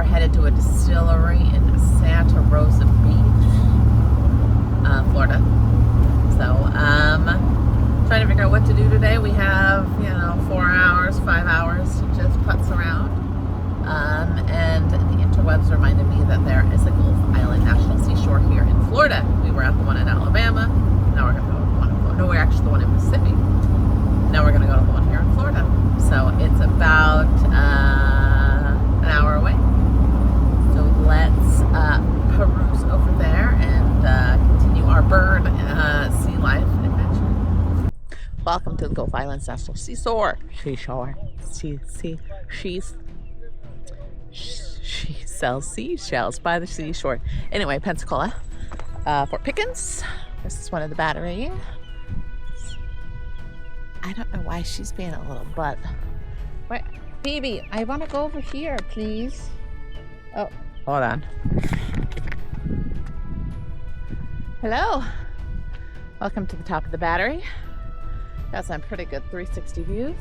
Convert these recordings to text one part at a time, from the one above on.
headed to a distillery in Santa Rosa Beach, Florida. So, trying to figure out what to do today. We have, 4 hours, 5 hours to just putz around. And the interwebs reminded me that there is a Gulf Island National Seashore here in Florida. We were at the one in Alabama. Now we're going to go to the one in Florida. No, we're actually the one in Mississippi. Now we're going to go to the one here in Florida. So it's about an hour away. So let's peruse over there and continue our bird sea life adventure. Welcome to the Gulf Islands National Seashore. She sells seashells by the seashore. Anyway, Pensacola, Fort Pickens. This is one of the batteries. I don't know why she's being a little butt. Wait, baby, I want to go over here, please. Oh, hold on. Hello. Welcome to the top of the battery. Got some pretty good 360 views.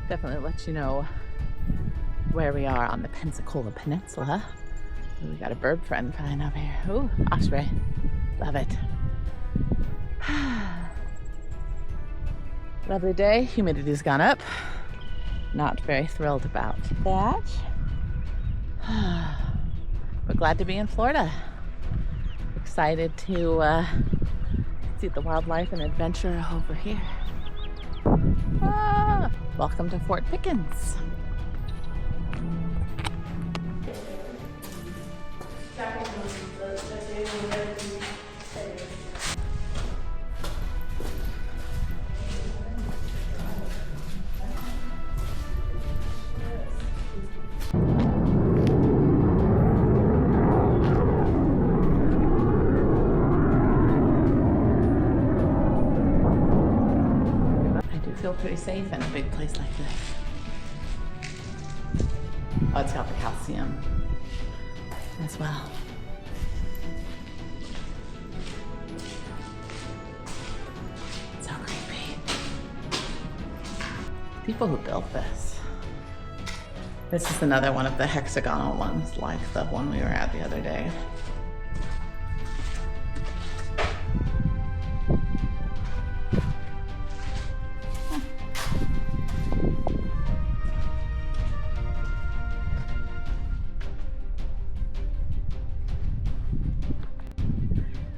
Definitely let you know where we are on the Pensacola Peninsula. Ooh, we got a bird friend flying over here. Ooh, osprey. Love it. Lovely day. Humidity's gone up. Not very thrilled about that. We're glad to be in Florida. Excited to see the wildlife and adventure over here. Welcome to Fort Pickens. Feel pretty safe in a big place like this. Oh, it's got the calcium as well. So creepy. People who built this. This is another one of the hexagonal ones, like the one we were at the other day.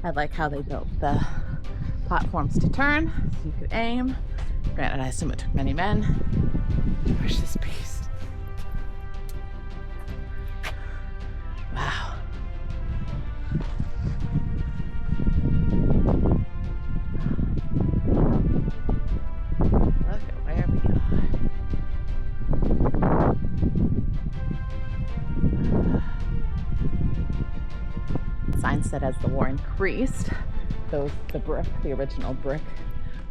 I like how they built the platforms to turn so you could aim. Granted, I assume it took many men. Where's this beast? Wow. Look at where we are. Sign said as the war increased, the original brick,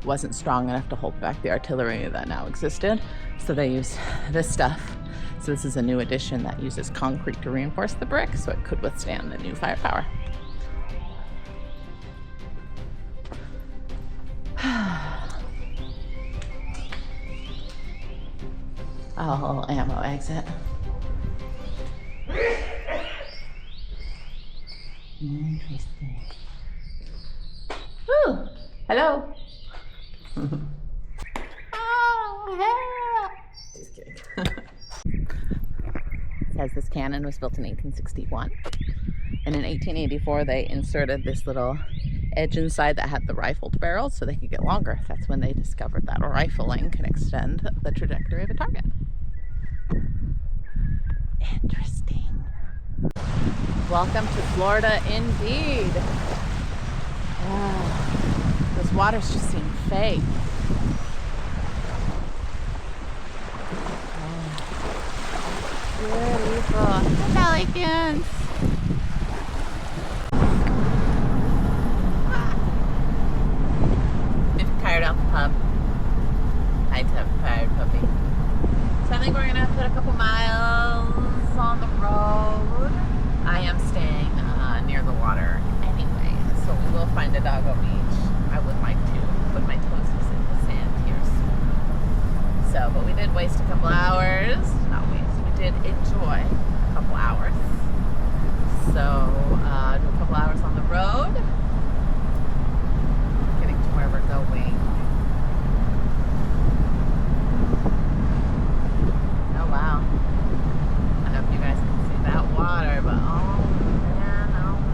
wasn't strong enough to hold back the artillery that now existed. So they used this stuff. So this is a new addition that uses concrete to reinforce the brick so it could withstand the new firepower. Oh, ammo exit. Interesting. Woo! Hello. Oh, help! Just kidding. It says this cannon was built in 1861, and in 1884 they inserted this little edge inside that had the rifled barrel so they could get longer. That's when they discovered that rifling can extend the trajectory of a target. Interesting. Welcome to Florida indeed. Oh, those waters just seem fake. Oh, beautiful. Pelicans. I'm tired out the pub. I have a tired puppy. So I think we're gonna put a couple miles on the road. I am staying near the water anyway, so we will find a doggo beach. I would like to put my toesies in the sand here soon. So, but we did waste a couple hours. Not waste, we did enjoy couple hours. So, do a couple hours on the road, getting to where we're going. Oh wow. I don't know if you guys can see that water, but oh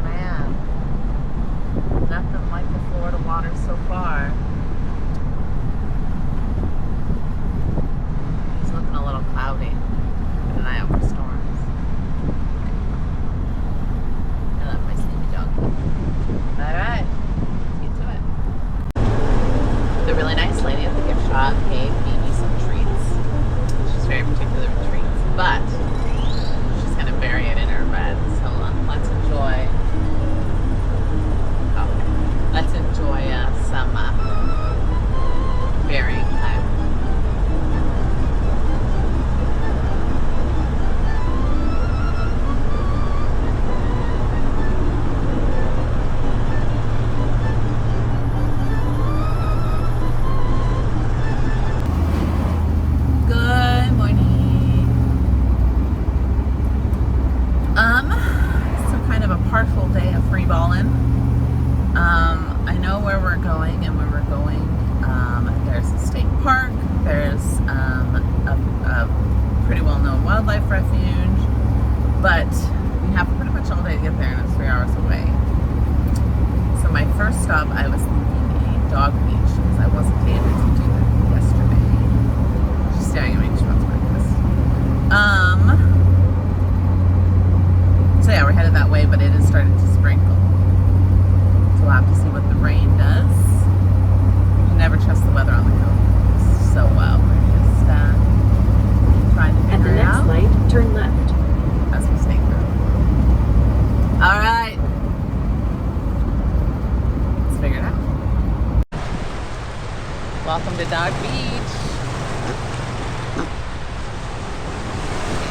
man. Nothing like the Florida water so far. It's looking a little cloudy. Keep an eye out for storms. I love my sleepy dog. Alright, let's get to it. The really nice lady at the gift shop gave Mimi some treats. She's very particular with treats, but she's going to bury it in her bed. So let's enjoy. Let's enjoy some burying time. Good morning. So kind of a partial day of free balling. I know where we're going, and where we're going, there's a state park, there's a pretty well-known wildlife refuge, but we have pretty much all day to get there, and it's 3 hours away. So my first stop, I was thinking a dog beach, because I wasn't able to do that yesterday. She's staring at me, she wants breakfast. So yeah, we're headed that way, but it is starting to sprinkle. We'll have to see what the rain does. You can never trust the weather on the coast. So we're just trying to figure it out. At the next light, turn left. As we stay through. All right. Let's figure it out. Welcome to Dog Beach.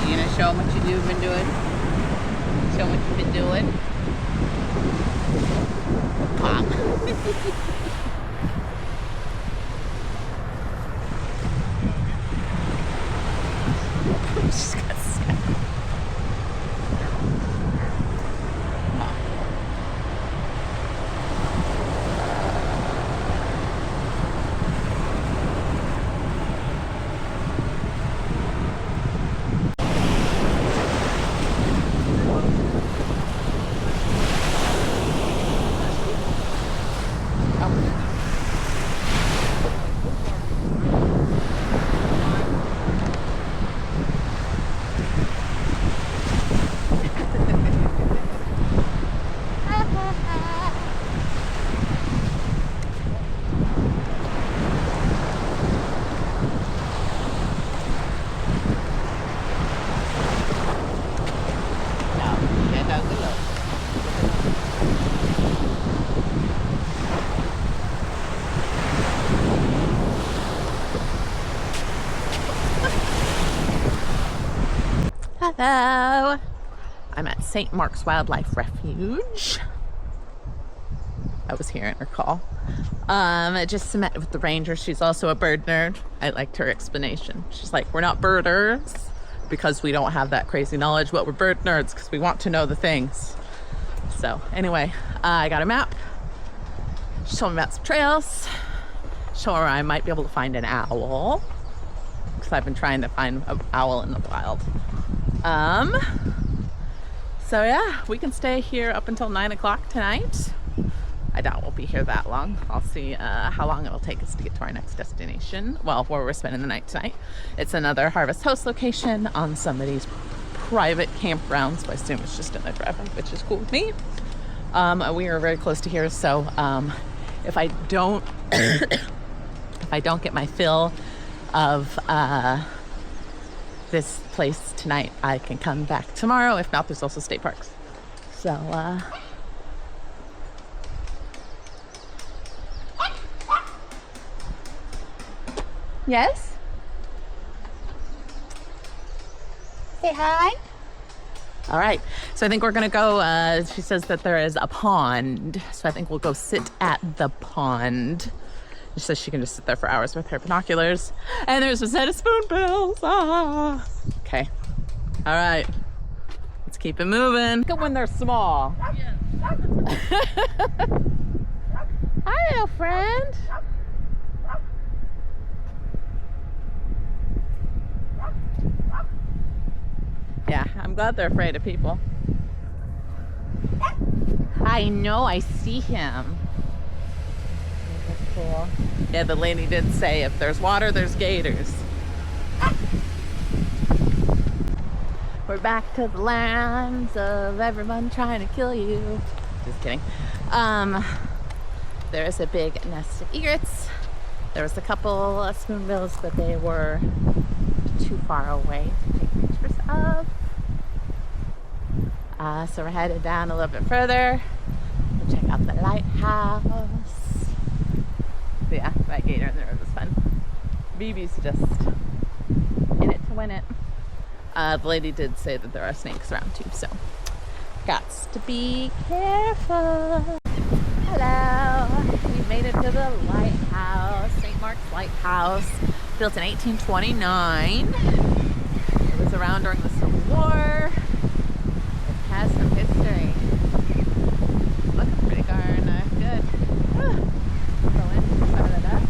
You gonna show them what you've been doing? Show them what you've been doing. Pop. She's got scared. Hello. I'm at St. Mark's Wildlife Refuge. I was hearing her call. I just met with the ranger. She's also a bird nerd. I liked her explanation. She's like, we're not birders because we don't have that crazy knowledge, but we're bird nerds because we want to know the things. So anyway, I got a map. She told me about some trails. Show her I might be able to find an owl, because I've been trying to find an owl in the wild. So yeah, we can stay here up until 9 o'clock tonight. I doubt we'll be here that long. I'll see how long it'll take us to get to our next destination. Well, where we're spending the night tonight. It's another Harvest Host location on somebody's private campground, so I assume it's just in their driveway, which is cool with me. We are very close to here, so if I don't if I don't get my fill of this place tonight, I can come back tomorrow. If not, there's also state parks. So yes? Say hi. All right, so I think we're gonna go, she says that there is a pond, so I think we'll go sit at the pond. She says she can just sit there for hours with her binoculars. And there's a set of spoonbills. Ah. Okay. All right. keep it moving. Look at when they're small. Yes. Hi, little friend. Yeah, I'm glad they're afraid of people. I know, I see him. That's cool. Yeah, the lady did say if there's water, there's gators. We're back to the lands of everyone trying to kill you. Just kidding. There is a big nest of egrets. There was a couple of spoonbills, but they were too far away to take pictures of. So we're headed down a little bit further. We'll check out the lighthouse. But yeah, that gator in the road was fun. BB's just in it to win it. The lady did say that there are snakes around too, so gots to be careful. Hello, we've made it to the lighthouse, St. Mark's Lighthouse, built in 1829. It was around during the Civil War. It has some history. Looks pretty darn good. Go in, start it up.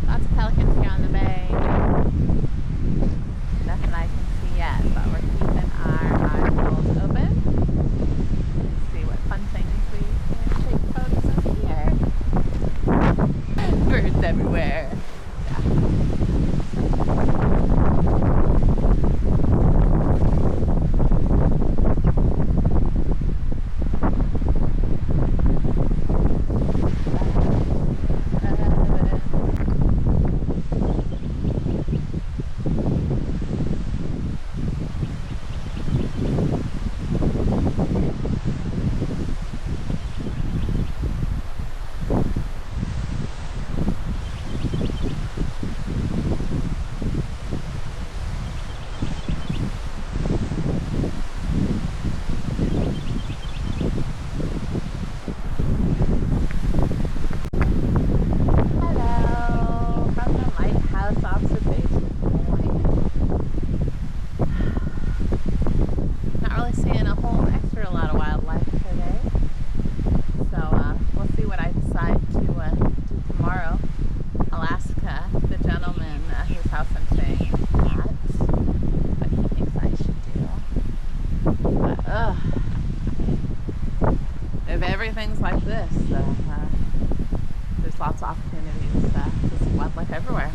Lots of pelicans here on the bay. Nothing I can see yet, but we're keeping our eyeballs open. Let's see what fun things we can take photos of here. Birds everywhere. If everything's like this, there's lots of opportunities to see wildlife everywhere.